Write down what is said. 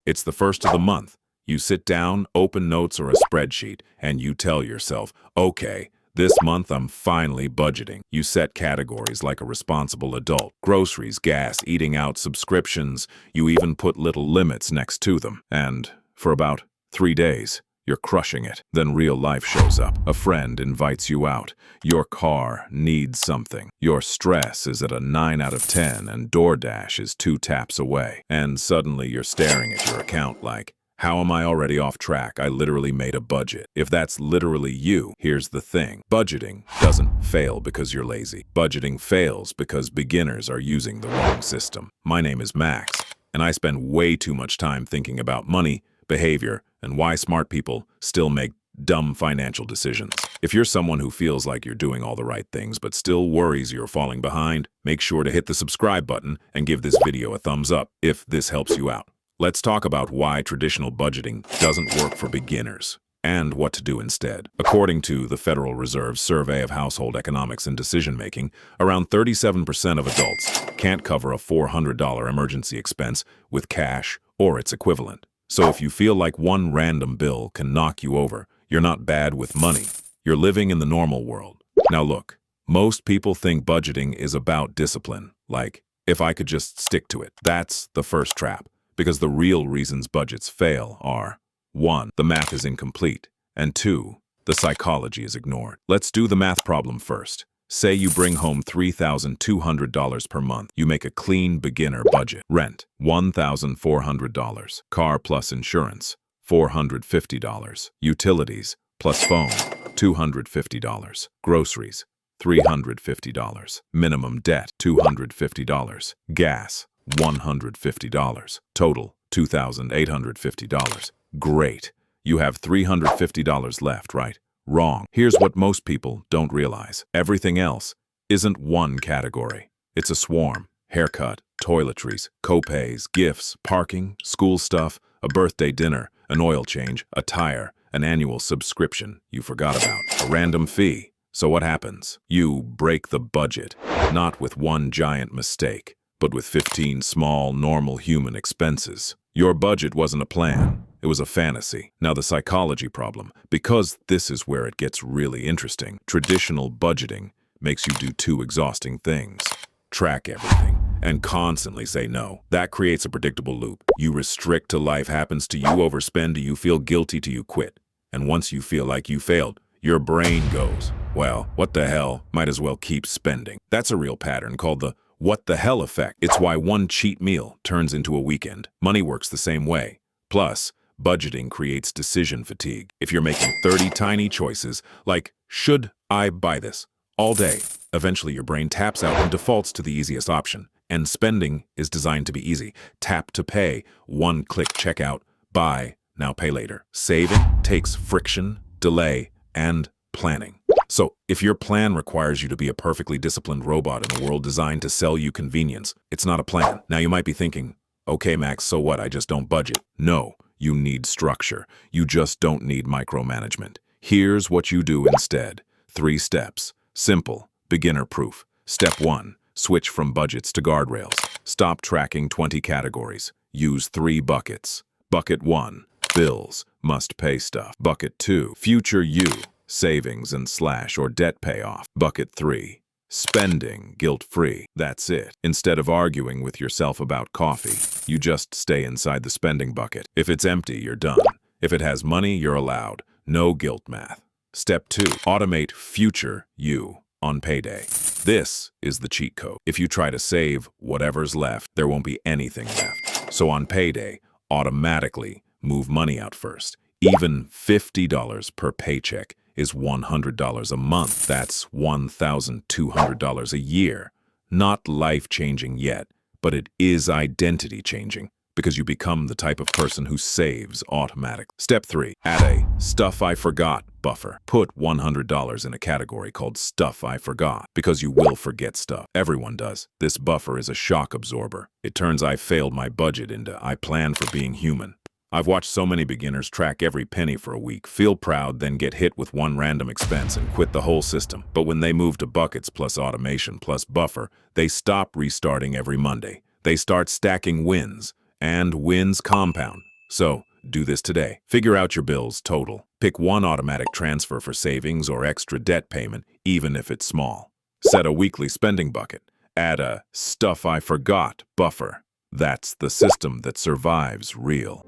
It's the first of the month. You sit down, open notes or a spreadsheet, and you tell yourself, okay, this month I'm finally budgeting. You set categories like a responsible adult. Groceries, gas, eating out, subscriptions. You even put little limits next to them. And for about 3 days, you're crushing it. Then real life shows up. A friend invites you out. Your car needs something. Your stress is at a 9 out of 10 and DoorDash is 2 taps away. And suddenly you're staring at your account like, how am I already off track? I literally made a budget. If that's literally you, here's the thing. Budgeting doesn't fail because you're lazy. Budgeting fails because beginners are using the wrong system. My name is Max, and I spend way too much time thinking about money, behavior, and why smart people still make dumb financial decisions. If you're someone who feels like you're doing all the right things but still worries you're falling behind, make sure to hit the subscribe button and give this video a thumbs up if this helps you out. Let's talk about why traditional budgeting doesn't work for beginners and what to do instead. According to the Federal Reserve's Survey of Household Economics and Decision-Making, around 37% of adults can't cover a $400 emergency expense with cash or its equivalent. So if you feel like one random bill can knock you over, you're not bad with money. You're living in the normal world. Now look, most people think budgeting is about discipline, like, if I could just stick to it. That's the first trap. Because the real reasons budgets fail are 1. The math is incomplete, and 2. The psychology is ignored. Let's do the math problem first. Say you bring home $3,200 per month. You make a clean beginner budget. Rent, $1,400. Car plus insurance, $450. Utilities plus phone, $250. Groceries, $350. Minimum debt, $250. Gas, $150. Total, $2,850. Great. You have $350 left, right? Wrong. Here's what most people don't realize. Everything else isn't one category. It's a swarm. Haircut, toiletries, co-pays, gifts, parking, school stuff, a birthday dinner, an oil change, a tire, an annual subscription you forgot about, a random fee. So what happens? You break the budget, not with one giant mistake, but with 15 small, normal human expenses. Your budget wasn't a plan. It was a fantasy. Now the psychology problem, because this is where it gets really interesting. Traditional budgeting makes you do 2 exhausting things. Track everything and constantly say no. That creates a predictable loop. You restrict till life happens to you, overspend till you feel guilty till you quit. And once you feel like you failed, your brain goes, well, what the hell, might as well keep spending. That's a real pattern called the what the hell effect. It's why one cheat meal turns into a weekend. Money works the same way. Plus, budgeting creates decision fatigue. If you're making 30 tiny choices, like, should I buy this, all day, eventually your brain taps out and defaults to the easiest option. And spending is designed to be easy. Tap to pay, one-click checkout, buy, now pay later. Saving takes friction, delay, and planning. So, if your plan requires you to be a perfectly disciplined robot in a world designed to sell you convenience, it's not a plan. Now you might be thinking, okay, Max, so what? I just don't budget. No, you need structure. You just don't need micromanagement. Here's what you do instead. 3 steps. Simple, beginner-proof. Step 1, switch from budgets to guardrails. Stop tracking 20 categories. Use 3 buckets. Bucket 1, bills, must-pay stuff. Bucket 2, future you, savings and slash or debt payoff. Bucket 3, spending, guilt-free. That's it. Instead of arguing with yourself about coffee, you just stay inside the spending bucket. If it's empty, you're done. If it has money, you're allowed. No guilt math. Step 2, automate future you on payday. This is the cheat code. If you try to save whatever's left, there won't be anything left. So on payday, automatically move money out first. Even $50 per paycheck is $100 a month. That's $1,200 a year. Not life-changing yet, but it is identity-changing because you become the type of person who saves automatically. Step 3, add a stuff I forgot buffer. Put $100 in a category called stuff I forgot because you will forget stuff. Everyone does. This buffer is a shock absorber. It turns I failed my budget into I plan for being human. I've watched so many beginners track every penny for a week, feel proud, then get hit with one random expense and quit the whole system. But when they move to buckets plus automation plus buffer, they stop restarting every Monday. They start stacking wins, and wins compound. So, do this today. Figure out your bills total. Pick one automatic transfer for savings or extra debt payment, even if it's small. Set a weekly spending bucket. Add a stuff I forgot buffer. That's the system that survives real.